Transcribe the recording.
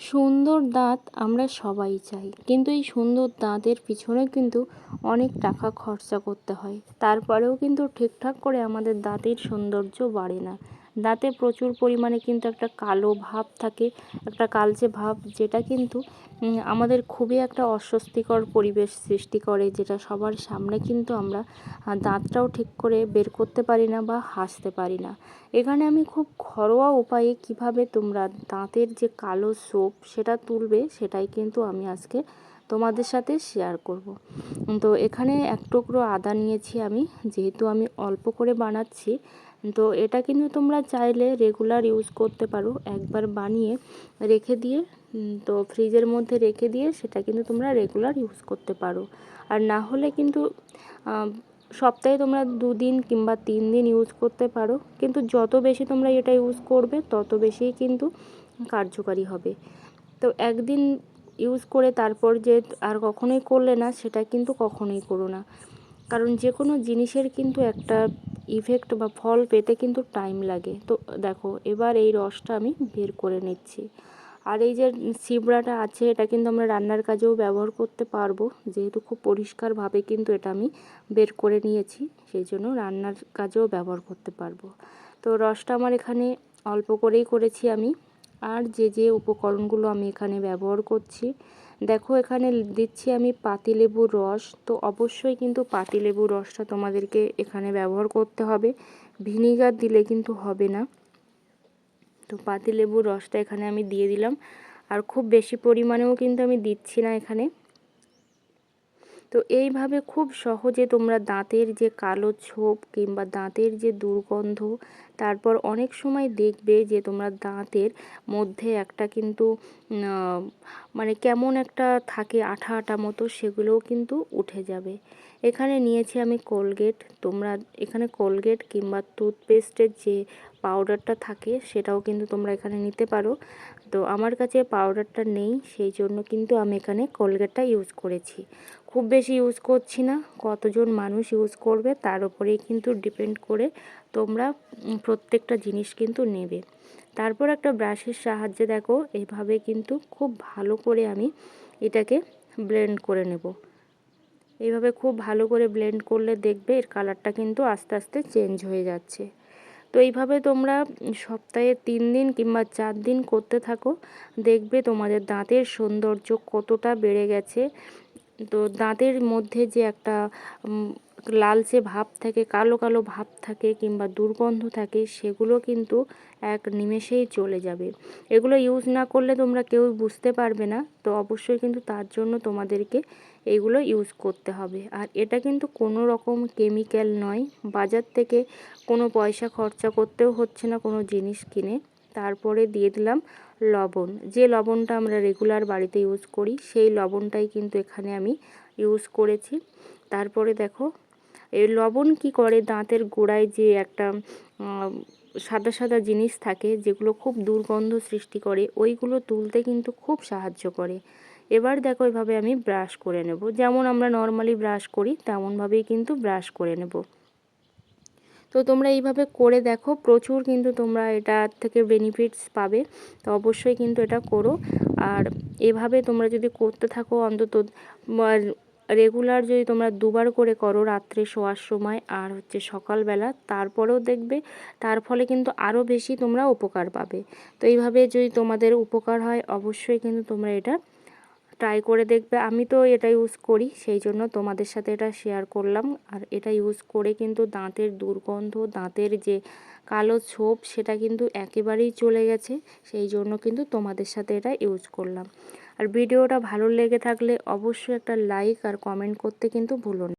সুন্দর দাঁত আমরা সবাই চাই, কিন্তু এই সুন্দর দাঁতের পিছনে কিন্তু অনেক টাকা খরচা করতে হয়। তারপরেও কিন্তু ঠিকঠাক করে আমাদের দাঁতের সৌন্দর্য বাড়ে না। দাঁতে প্রচুর পরিমাণে কিন্তু একটা কালো ভাব থাকে, একটা কালচে ভাব, যেটা কিন্তু আমাদের খুবই একটা অস্বস্তিকর পরিবেশ সৃষ্টি করে, যেটা সবার সামনে কিন্তু আমরা দাঁতটাও ঠিক করে বের করতে পারি না বা হাসতে পারি না। এখানে আমি খুব ঘরোয়া উপায়ে কিভাবে তোমরা দাঁতের যে কালো ছোপ সেটা তুলবে, সেটাই কিন্তু আমি আজকে তোমাদের সাথে শেয়ার করব। তো এখানে এক টুকরো আদা নিয়েছি আমি, যেহেতু আমি অল্প করে বানাচ্ছি। তো এটা কিন্তু তোমরা চাইলে রেগুলার ইউজ করতে পারো, একবার বানিয়ে রেখে দিয়ে তো ফ্রিজের মধ্যে রেখে দিয়ে সেটা কিন্তু তোমরা রেগুলার ইউজ করতে পারো। আর না হলে কিন্তু সপ্তাহে তোমরা 2 দিন কিংবা 3 দিন ইউজ করতে পারো, কিন্তু যত বেশি তোমরা এটা ইউজ করবে তত বেশিই কিন্তু কার্যকারী হবে। তো একদিন ইউজ করে তারপর যে আর কখনোই করলে না, সেটা কিন্তু কখনোই করো না, কারণ যে কোনো জিনিসের কিন্তু একটা ইফেক্ট বা ফল পেতে কিন্তু টাইম লাগে। তো দেখো, এবার এই রসটা আমি বের করে নিচ্ছি। আর এই যে ছিবড়াটা আছে, এটা কিন্তু আমরা রান্নার কাজেও ব্যবহার করতে পারবো, যেহেতু খুব পরিষ্কারভাবে কিন্তু এটা আমি বের করে নিয়েছি, সেই জন্য রান্নার কাজেও ব্যবহার করতে পারবো। তো রসটা আমার এখানে অল্প করেই করেছি আমি। আর যে উপকরণগুলো আমি এখানে ব্যবহার করছি, দেখো এখানে দিচ্ছি আমি পাতিলেবুর রস। তো অবশ্যই কিন্তু পাতিলেবুর রসটা তোমাদেরকে এখানে ব্যবহার করতে হবে, ভিনিগার দিলে কিন্তু হবে না। তো পাতিলেবুর রসটা এখানে আমি দিয়ে দিলাম, আর খুব বেশি পরিমাণেও কিন্তু আমি দিচ্ছি না এখানে। তো এইভাবে খুব সহজে তোমরা দাঁতের যে কালো ছোপ কিংবা দাঁতের যে দুর্গন্ধ, তারপর অনেক সময় দেখবে যে তোমরা দাঁতের মধ্যে একটা কিন্তু মানে কেমন একটা থাকে আঠা আঠা মতো, সেগুলোও কিন্তু উঠে যাবে। এখানে নিয়েছি আমি কোলগেট। তোমরা এখানে কোলগেট কিংবা টুথপেস্টের যে পাউডারটা থাকে সেটাও কিন্তু তোমরা এখানে নিতে পারো। তো আমার কাছে পাউডারটা নেই, সেই জন্য কিন্তু আমি এখানে কোলগেটটা ইউজ করেছি। খুব বেশি ইউজ করছি না, কতজন মানুষ ইউজ করবে তার উপরেই কিন্তু ডিপেন্ড করে তোমরা প্রত্যেকটা জিনিস কিন্তু নেবে। তারপর একটা ব্রাশের সাহায্যে দেখো এইভাবে কিন্তু খুব ভালো করে আমি এটাকে ব্লেন্ড করে নেব। এইভাবে খুব ভালো করে ব্লেন্ড করলে দেখবে এর কালারটা কিন্তু আস্তে আস্তে চেঞ্জ হয়ে যাচ্ছে। তো এইভাবে তোমরা সপ্তাহে 3 দিন কিংবা 4 দিন করতে থাকো, দেখবে তোমাদের দাঁতের সৌন্দর্য কতটা বেড়ে গেছে। তো দাঁতের মধ্যে যে একটা লালচে ভাব থাকে, কালো কালো ভাব থাকে কিংবা দুর্গন্ধ থাকে, সেগুলো কিন্তু এক নিমেষেই চলে যাবে। এগুলো ইউজ না করলে তোমরা কেউ বুঝতে পারবে না। তো অবশ্যই কিন্তু তার জন্য তোমাদেরকে এইগুলো ইউজ করতে হবে। আর এটা কিন্তু কোনো রকম কেমিক্যাল নয়, বাজার থেকে কোনো পয়সা খরচা করতেও হচ্ছে না কোনো জিনিস কিনে। তারপরে দিয়ে দিলাম লবণ। যে লবণটা আমরা রেগুলার বাড়িতে ইউজ করি, সেই লবণটাই কিন্তু এখানে আমি ইউজ করেছি। তারপরে দেখো এই লবণ কি করে, দাঁতের গোড়ায় যে একটা সাদা সাদা জিনিস থাকে যেগুলো খুব দুর্গন্ধ সৃষ্টি করে, ওইগুলো তুলতে কিন্তু খুব সাহায্য করে। এবার দেখো এভাবে আমি ব্রাশ করে নেব, যেমন আমরা নর্মালি ব্রাশ করি তেমনভাবেই কিন্তু ব্রাশ করে নেব। তো তোমরা এইভাবে করে দেখো, প্রচুর কিন্তু তোমরা এটার থেকে বেনিফিটস পাবে। তো অবশ্যই কিন্তু এটা করো। আর এভাবে তোমরা যদি করতে থাকো অন্তত রেগুলার, যদি তোমরা 2বার করে করো, রাত্রে শোয়ার সময় আর হচ্ছে সকালবেলা, তারপরেও দেখবে তার ফলে কিন্তু আরও বেশি তোমরা উপকার পাবে। তো এইভাবে যদি তোমাদের উপকার হয়, অবশ্যই কিন্তু তোমরা এটা ট্রাই করে দেখবে। আমি তো এটা ইউজ করি, সেই জন্য তোমাদের সাথে এটা শেয়ার করলাম। আর এটা ইউজ করে কিন্তু দাঁতের দুর্গন্ধ, দাঁতের যে কালো ছোপ, সেটা কিন্তু একেবারেই চলে গেছে। সেই জন্য কিন্তু তোমাদের সাথে এটা ইউজ করলাম। আর ভিডিওটা ভালো লেগে থাকলে অবশ্যই একটা লাইক আর কমেন্ট করতে কিন্তু ভুলো না।